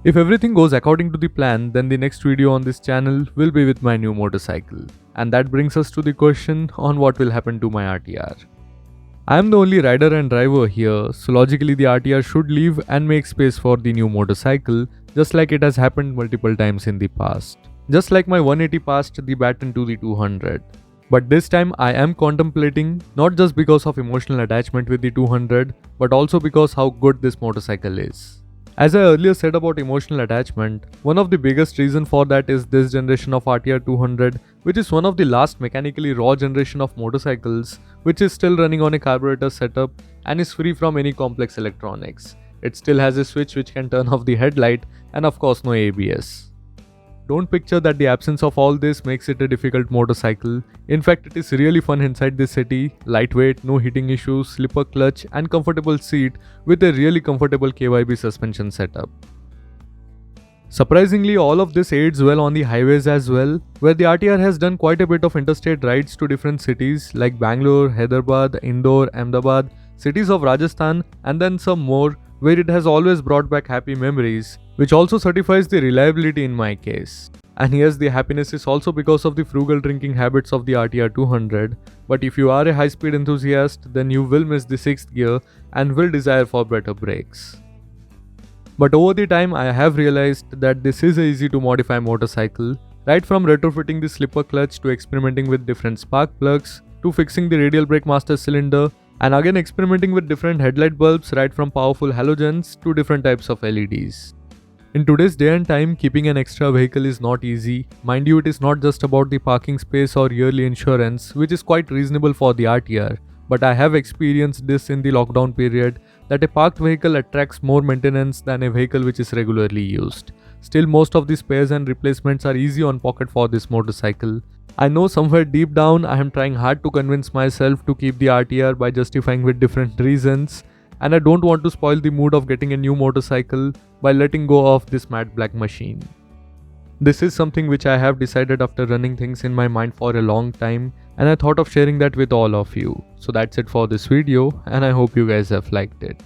If everything goes according to the plan, then the next video on this channel will be with my new motorcycle. And that brings us to the question on what will happen to my RTR. I am the only rider and driver here, so logically the RTR should leave and make space for the new motorcycle, just like it has happened multiple times in the past. Just like my 180 passed the baton to the 200. But this time I am contemplating, not just because of emotional attachment with the 200, but also because how good this motorcycle is. As I earlier said about emotional attachment, one of the biggest reasons for that is this generation of RTR 200, which is one of the last mechanically raw generation of motorcycles, which is still running on a carburetor setup and is free from any complex electronics. It still has a switch which can turn off the headlight and of course no ABS. Don't picture that the absence of all this makes it a difficult motorcycle. In fact, it is really fun inside this city, lightweight, no heating issues, slipper clutch and comfortable seat with a really comfortable KYB suspension setup. Surprisingly, all of this aids well on the highways as well, where the RTR has done quite a bit of interstate rides to different cities like Bangalore, Hyderabad, Indore, Ahmedabad, cities of Rajasthan and then some more, where it has always brought back happy memories, which also certifies the reliability in my case. And yes, the happiness is also because of the frugal drinking habits of the RTR 200, but if you are a high-speed enthusiast, then you will miss the 6th gear and will desire for better brakes. But over the time, I have realized that this is a easy to modify motorcycle, right from retrofitting the slipper clutch to experimenting with different spark plugs, to fixing the radial brake master cylinder, and again experimenting with different headlight bulbs right from powerful halogens to different types of LEDs. In today's day and time, keeping an extra vehicle is not easy. Mind you, it is not just about the parking space or yearly insurance, which is quite reasonable for the RTR, but I have experienced this in the lockdown period that a parked vehicle attracts more maintenance than a vehicle which is regularly used. Still, most of the spares and replacements are easy on pocket for this motorcycle. I know somewhere deep down I am trying hard to convince myself to keep the RTR by justifying with different reasons, and I don't want to spoil the mood of getting a new motorcycle by letting go of this matte black machine. This is something which I have decided after running things in my mind for a long time, and I thought of sharing that with all of you. So that's it for this video, and I hope you guys have liked it.